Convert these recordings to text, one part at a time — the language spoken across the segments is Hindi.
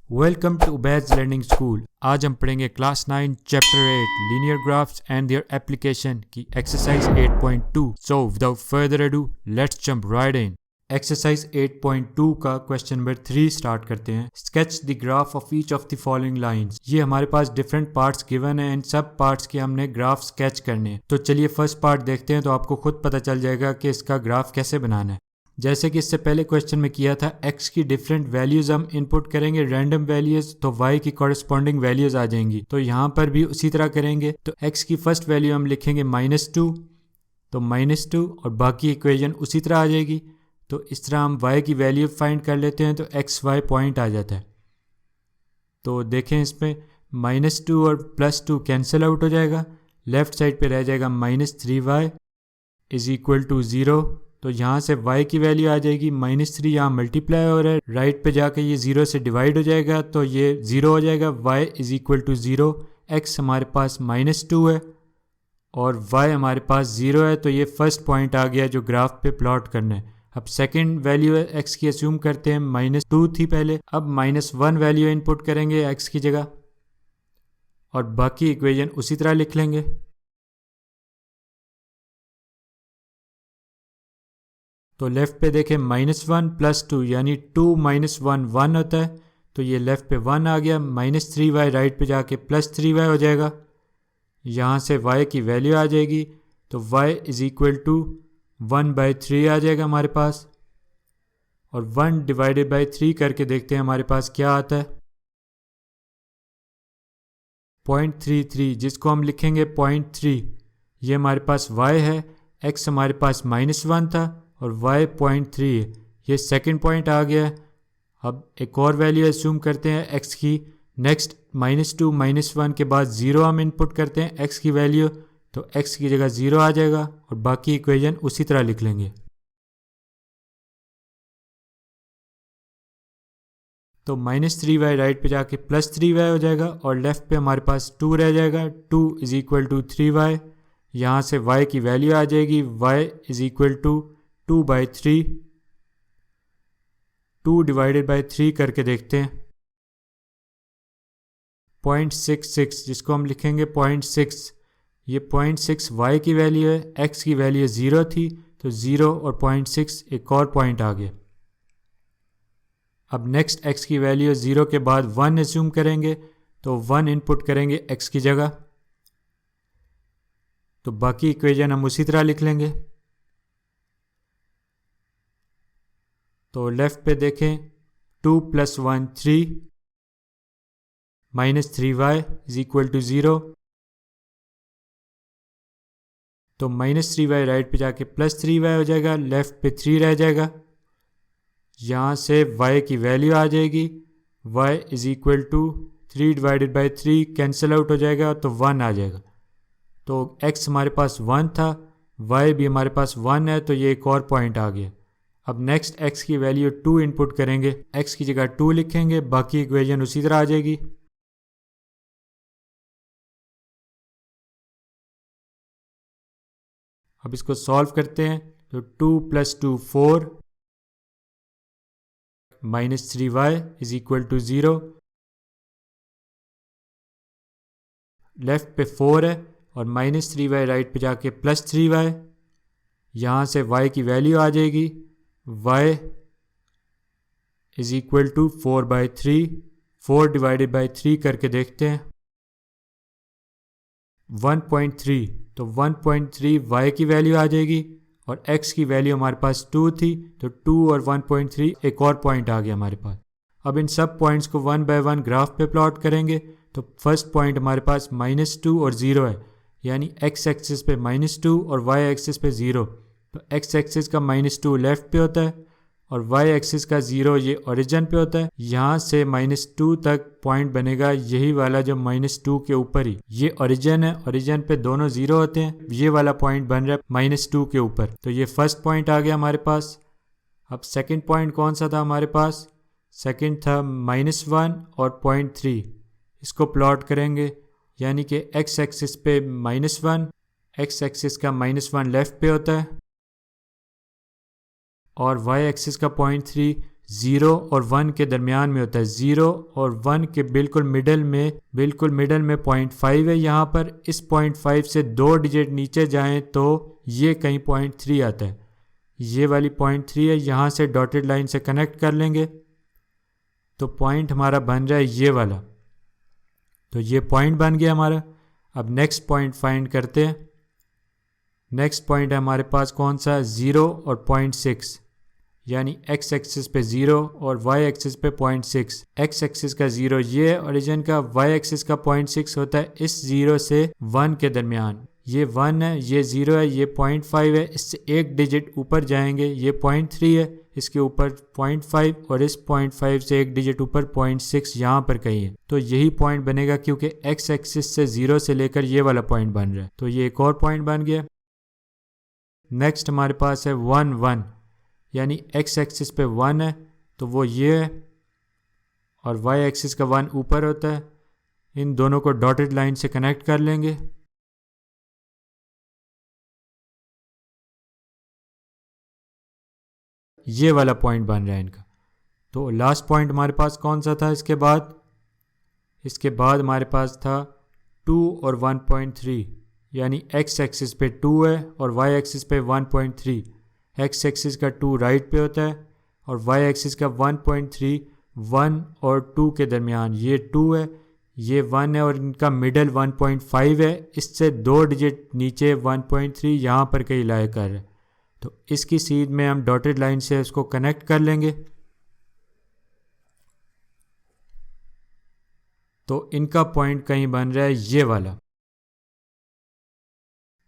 Welcome to Ubaid learning school. आज हम पढ़ेंगे class 9 chapter 8 linear graphs and their application की exercise 8.2। So without further ado let's jump right in. Exercise 8.2 का क्वेश्चन नंबर 3 स्टार्ट करते हैं। Sketch the graph of each of the following lines. ये हमारे पास डिफरेंट पार्ट्स गिवन है, इन सब पार्ट्स के हमने ग्राफ स्केच करने हैं। तो चलिए फर्स्ट पार्ट देखते हैं, तो आपको खुद पता चल जाएगा कि इसका ग्राफ कैसे बनाना है। जैसे कि इससे पहले क्वेश्चन में किया था, x की डिफरेंट वैल्यूज हम इनपुट करेंगे, रैंडम वैल्यूज, तो y की कॉरेस्पॉन्डिंग वैल्यूज आ जाएंगी। तो यहाँ पर भी उसी तरह करेंगे। तो x की फर्स्ट वैल्यू हम लिखेंगे -2, तो -2 और बाकी इक्वेशन उसी तरह आ जाएगी। तो इस तरह हम y की वैल्यू फाइंड कर लेते हैं, तो xy पॉइंट आ जाता है। तो देखें इसमें -2 और +2 कैंसिल आउट हो जाएगा, लेफ्ट साइड पे रह जाएगा -3y इज इक्वल टू 0। तो यहाँ से y की वैल्यू आ जाएगी -3, यहाँ मल्टीप्लाई हो रहा है, राइट पे जाके ये 0 से डिवाइड हो जाएगा, तो ये 0 हो जाएगा। y is equal to 0, x हमारे पास -2 है और y हमारे पास 0 है। तो ये फर्स्ट पॉइंट आ गया जो ग्राफ पे प्लॉट करना है। अब सेकंड वैल्यू x की अस्यूम करते हैं, -2 थी पहले, अब -1 वैल्यू इनपुट करेंगे x की जगह और बाकी इक्वेशन उसी तरह लिख लेंगे। तो लेफ्ट पे देखें -1 + 2 यानी 2 - 1 1 होता है, तो ये लेफ्ट पे 1 आ गया। -3y राइट पे जाके +3y हो जाएगा, यहाँ से y की वैल्यू आ जाएगी, तो y इज इक्वल टू 1/3 आ जाएगा हमारे पास। और 1/3 करके देखते हैं हमारे पास क्या आता है, 0.33, जिसको हम लिखेंगे 0.3। ये हमारे पास y है, x हमारे पास -1 था और y 0.3 है, ये सेकंड पॉइंट आ गया। अब एक और वैल्यू एज्यूम करते हैं x की। नेक्स्ट -2 -1 के बाद 0 हम इनपुट करते हैं x की वैल्यू, तो x की जगह 0 आ जाएगा और बाकी इक्वेशन उसी तरह लिख लेंगे। तो -3y राइट पे जाके +3y हो जाएगा और लेफ्ट पे हमारे पास 2 रह जाएगा, 2 इज इक्वल टू 3y। यहाँ से y की वैल्यू आ जाएगी, y इज इक्वल टू 2/3। 2/3 करके देखते हैं, 0.66, जिसको हम लिखेंगे 0.6। ये 0.6 y की वैल्यू है, x की वैल्यू 0 थी, तो 0 और 0.6 एक और पॉइंट आ गया। अब नेक्स्ट x की वैल्यू 0 के बाद 1 एज्यूम करेंगे, तो 1 इनपुट करेंगे x की जगह, तो बाकी इक्वेशन हम उसी तरह लिख लेंगे। तो लेफ्ट पे देखें, 2 + 1 3, -3y इज इक्वल टू 0। तो -3y राइट पे जाके +3y हो जाएगा, लेफ्ट पे 3 रह जाएगा, यहाँ से y की वैल्यू आ जाएगी, y is equal to 3/3 cancel out हो जाएगा, तो 1 आ जाएगा। तो x हमारे पास 1 था, y भी हमारे पास 1 है, तो ये एक और पॉइंट आ गया। अब नेक्स्ट x की वैल्यू 2 इनपुट करेंगे, x की जगह 2 लिखेंगे, बाकी इक्वेशन उसी तरह आ जाएगी। अब इसको सॉल्व करते हैं, तो 2 + 2 4, -3y is equal to 0। Left पे 4 है और -3y राइट पे जाके +3y, यहाँ से y की वैल्यू आ जाएगी, y इज इक्वल टू 4/3। 4/3 करके देखते हैं, 1.3, तो 1.3 y की वैल्यू आ जाएगी और x की वैल्यू हमारे पास 2 थी, तो 2 और 1.3 एक और पॉइंट आ गया हमारे पास। अब इन सब पॉइंट्स को 1 बाय 1 ग्राफ पे प्लॉट करेंगे। तो फर्स्ट पॉइंट हमारे पास -2 और 0 है, यानी x एक्सिस पे -2 और y एक्सिस पे 0। तो x एक्सिस का -2 लेफ्ट पे होता है और y एक्सिस का 0 ये ओरिजिन पे होता है। यहाँ से -2 तक पॉइंट बनेगा, यही वाला जो -2 के ऊपर ही, ये ओरिजिन है, ओरिजिन पे दोनों 0 होते हैं, ये वाला पॉइंट बन रहा है -2 के ऊपर। तो ये फर्स्ट पॉइंट आ गया हमारे पास। अब सेकंड पॉइंट कौन सा था हमारे पास, सेकंड था -1 और 0.3। इसको प्लॉट करेंगे, यानी कि x एक्सिस पे -1, x एक्सिस का -1 लेफ्ट पे होता है और y एक्सिस का 0.3 0 और 1 के दरमियान में होता है। 0 और 1 के बिल्कुल मिडल में 0.5 है। यहाँ पर इस 0.5 से 2 डिजिट नीचे जाएं तो ये कहीं 0.3 आता है। ये वाली 0.3 है, यहाँ से डॉटेड लाइन से कनेक्ट कर लेंगे तो पॉइंट हमारा बन रहा है ये वाला। तो ये पॉइंट बन गया हमारा। अब नेक्स्ट पॉइंट फाइंड करते हैं। नेक्स्ट पॉइंट है हमारे पास कौन सा, 0 और 0.6, यानी x एक्सिस पे 0 और y एक्सिस पे 0.6। x एक्सिस का 0 ये है ओरिजिन का, y एक्सिस का 0.6 होता है इस 0 से 1 के दरमियान। ये 1 है, ये 0 है, ये 0.5 है, इससे एक डिजिट ऊपर जाएंगे, ये 0.3 है, इसके ऊपर 0.5 और इस 0.5 से एक डिजिट ऊपर 0.6 यहाँ पर कहीं है। तो यही पॉइंट बनेगा क्योंकि x एक्सिस से 0 से लेकर ये वाला पॉइंट बन रहा है। तो ये एक और पॉइंट बन गया। नेक्स्ट हमारे पास है 1 1, यानी x एक्सिस पे 1 है तो वो ये है और y एक्सिस का 1 ऊपर होता है। इन दोनों को डॉटेड लाइन से कनेक्ट कर लेंगे। ये वाला पॉइंट बन रहा है इनका। तो लास्ट पॉइंट हमारे पास कौन सा था इसके बाद हमारे पास था 2 और 1.3, यानी x एक्सिस पे 2 है और y एक्सिस पे 1.3। x एक्सिस का 2 राइट पे होता है और y एक्सिस का 1.3 1 और 2 के दरमियान, ये 2 है, ये 1 है और इनका मिडल 1.5 है, इससे 2 डिजिट नीचे 1.3 यहाँ पर कहीं लाई कर रहे। तो इसकी सीध में हम डॉटेड लाइन से इसको कनेक्ट कर लेंगे। तो इनका पॉइंट कहीं बन रहा है ये वाला।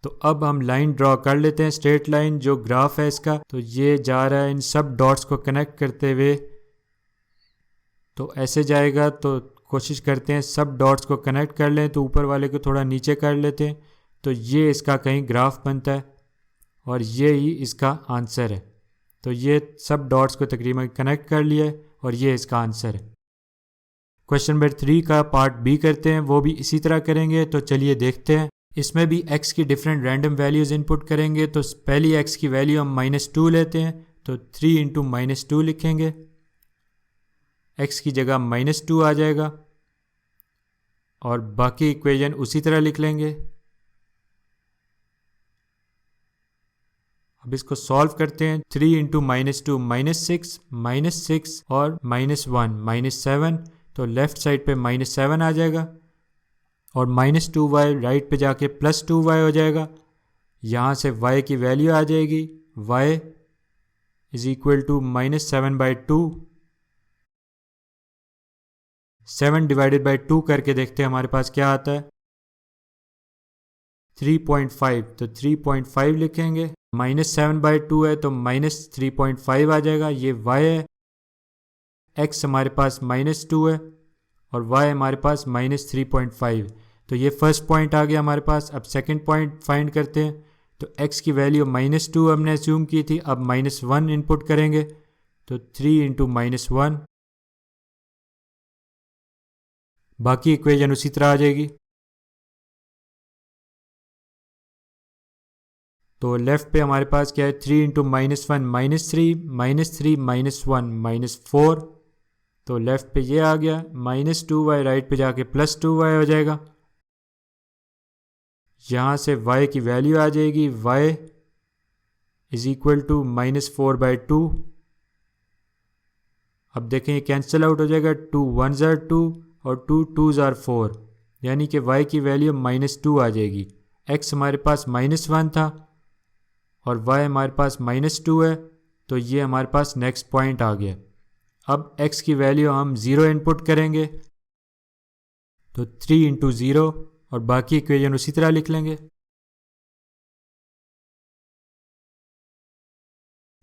तो अब हम लाइन ड्रॉ कर लेते हैं, स्ट्रेट लाइन जो ग्राफ है इसका। तो ये जा रहा है इन सब डॉट्स को कनेक्ट करते हुए, तो ऐसे जाएगा। तो कोशिश करते हैं सब डॉट्स को कनेक्ट कर लें, तो ऊपर वाले को थोड़ा नीचे कर लेते हैं, तो ये इसका कहीं ग्राफ बनता है और ये ही इसका आंसर है। तो ये सब डॉट्स को तकरीबन कनेक्ट कर लिया है और ये इसका आंसर है। क्वेश्चन नंबर 3 का पार्ट बी करते हैं, वो भी इसी तरह करेंगे। तो चलिए देखते हैं। इसमें भी x की डिफरेंट रैंडम वैल्यूज़ इनपुट करेंगे। तो पहली x की वैल्यू हम -2 लेते हैं, तो 3 इंटू -2 लिखेंगे। x की जगह -2 आ जाएगा और बाकी इक्वेशन उसी तरह लिख लेंगे। अब इसको सॉल्व करते हैं। 3 इंटू -2 -6 और -1 -7, तो लेफ्ट साइड पे -7 आ जाएगा और -2y राइट पे जाके +2y हो जाएगा। यहाँ से y की वैल्यू आ जाएगी, y is equal to -7/2। 7 divided by 2 करके देखते हैं हमारे पास क्या आता है, 3.5। तो 3.5 लिखेंगे, -7/2 है तो -3.5 आ जाएगा। ये y है, x हमारे पास -2 है और y हमारे पास -3.5। तो ये फर्स्ट पॉइंट आ गया हमारे पास। अब सेकंड पॉइंट फाइंड करते हैं। तो x की वैल्यू -2 हमने अस्यूम की थी, अब -1 इनपुट करेंगे। तो 3 इंटू -1, बाकी इक्वेशन उसी तरह आ जाएगी। तो लेफ्ट पे हमारे पास क्या है, 3 इंटू -1 -3 -1 -4। तो लेफ्ट पे ये आ गया, -2y राइट पे जाके +2y हो जाएगा। यहाँ से y की वैल्यू आ जाएगी, y इज इक्वल टू -4/2। अब देखें ये कैंसिल आउट हो जाएगा, 2 1s are 2 और 2 2s are 4, यानी कि y की वैल्यू -2 आ जाएगी। x हमारे पास -1 था और y हमारे पास -2 है, तो ये हमारे पास नेक्स्ट पॉइंट आ गया। अब x की वैल्यू हम 0 इनपुट करेंगे, तो 3 इंटू 0 और बाकी इक्वेशन उसी तरह लिख लेंगे।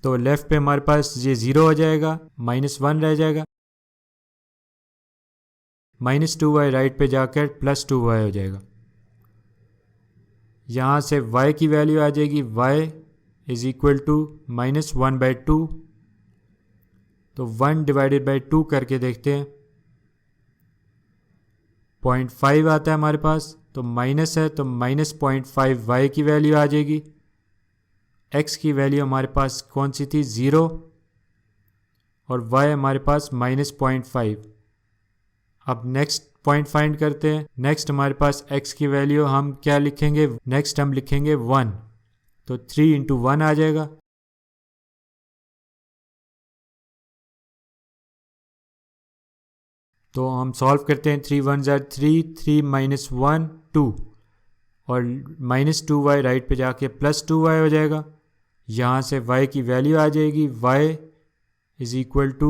तो लेफ्ट पे हमारे पास ये 0 हो जाएगा, -1 रह जाएगा, -2y राइट पे जाकर +2y हो जाएगा। यहाँ से y की वैल्यू आ जाएगी, y इज इक्वल टू -1/2। तो 1 डिवाइडेड बाई 2 करके देखते हैं, 0.5 आता है हमारे पास। तो माइनस है तो -0.5 y की वैल्यू आ जाएगी। x की वैल्यू हमारे पास कौन सी थी, 0, और y हमारे पास -0.5। अब नेक्स्ट पॉइंट फाइंड करते हैं। नेक्स्ट हमारे पास x की वैल्यू हम क्या लिखेंगे, नेक्स्ट हम लिखेंगे 1, तो 3 इंटू 1 आ जाएगा। तो हम सॉल्व करते हैं। 3 1 ज़ार 3, 3 माइनस 1 2, और -2y राइट पे जाके +2y हो जाएगा। यहाँ से y की वैल्यू आ जाएगी, y is equal to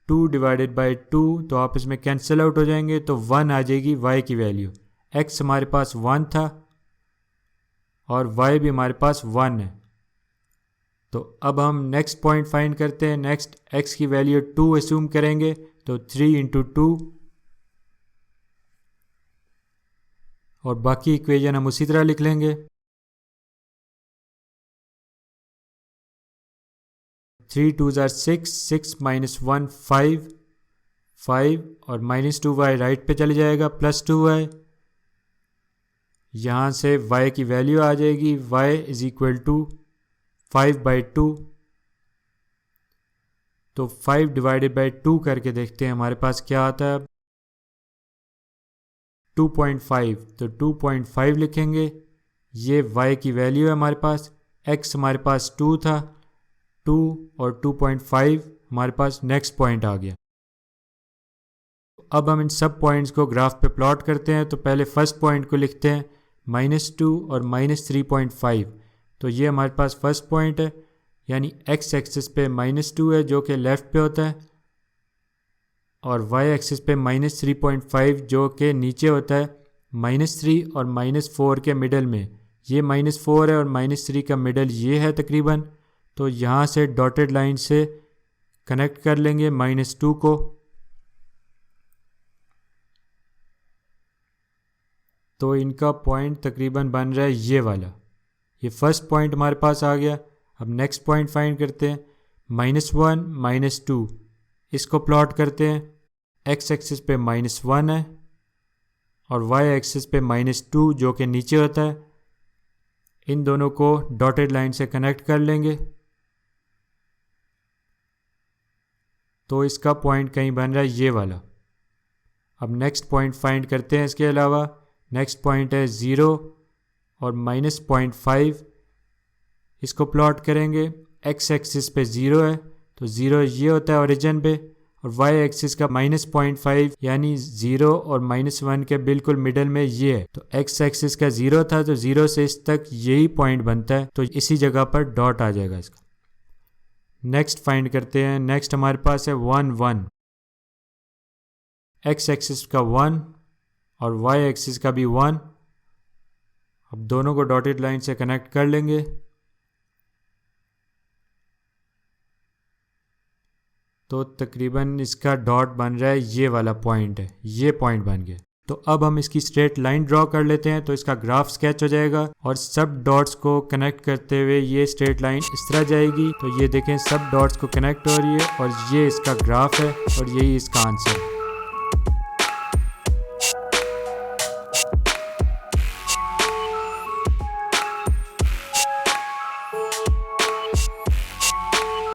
2 divided by 2, तो आपस में कैंसिल आउट हो जाएंगे, तो 1 आ जाएगी y की वैल्यू। x हमारे पास 1 था और y भी हमारे पास 1 है। तो अब हम नेक्स्ट पॉइंट फाइंड करते हैं। नेक्स्ट x की वैल्यू 2 एज्यूम करेंगे, तो 3 इंटू 2, और बाकी इक्वेशन हम उसी तरह लिख लेंगे। 3 2 ज़ार 6, 6 माइनस 1 5, 5, और -2y राइट पे चले जाएगा, +2y। यहाँ से y की वैल्यू आ जाएगी, y इज़ इक्वल टू 5/2। तो 5 डिवाइडेड बाई 2 करके देखते हैं हमारे पास क्या आता है। 2.5, तो 2.5 लिखेंगे। ये y की वैल्यू है हमारे पास। x हमारे पास 2 था, 2 और 2.5 हमारे पास नेक्स्ट पॉइंट आ गया। अब हम इन सब पॉइंट्स को ग्राफ पे प्लॉट करते हैं। तो पहले फर्स्ट पॉइंट को लिखते हैं, -2 और -3.5। तो ये हमारे पास फर्स्ट पॉइंट है, यानी x एक्सिस पे -2 है जो कि लेफ़्ट पे होता है, और y एक्सिस पे -3.5 जो कि नीचे होता है, -3 और -4 के मिडल में। ये -4 है और -3 का मिडल ये है तकरीबन। तो यहाँ से डॉटेड लाइन से कनेक्ट कर लेंगे -2 को। तो इनका पॉइंट तकरीबन बन रहा है ये वाला। ये फर्स्ट पॉइंट हमारे पास आ गया। अब नेक्स्ट पॉइंट फाइंड करते हैं। -1 -2 इसको प्लॉट करते हैं। x एक्सिस पे -1 है और y एक्सिस पे -2 जो कि नीचे होता है। इन दोनों को डॉटेड लाइन से कनेक्ट कर लेंगे। तो इसका पॉइंट कहीं बन रहा है ये वाला। अब नेक्स्ट पॉइंट फाइंड करते हैं। इसके अलावा नेक्स्ट पॉइंट है 0 और -0.5। इसको प्लॉट करेंगे। x एक्सिस पे 0 है, तो 0 ये होता है ओरिजिन पे, और y एक्सिस का -0.5 यानी 0 और -1 के बिल्कुल मिडल में ये है। तो x एक्सिस का 0 था, तो 0 से इस तक यही पॉइंट बनता है, तो इसी जगह पर डॉट आ जाएगा इसका। नेक्स्ट फाइंड करते हैं। नेक्स्ट हमारे पास है 1 1। x एक्सिस का 1 और y एक्सिस का भी 1। अब दोनों को डॉटेड लाइन से कनेक्ट कर लेंगे। तो तकरीबन इसका डॉट बन रहा है ये वाला पॉइंट है, ये पॉइंट बन गया। तो अब हम इसकी स्ट्रेट लाइन ड्रॉ कर लेते हैं, तो इसका ग्राफ स्केच हो जाएगा और सब डॉट्स को कनेक्ट करते हुए ये स्ट्रेट लाइन इस तरह जाएगी। तो ये देखें सब डॉट्स को कनेक्ट हो रही है और ये इसका ग्राफ है और यही इसका आंसर है।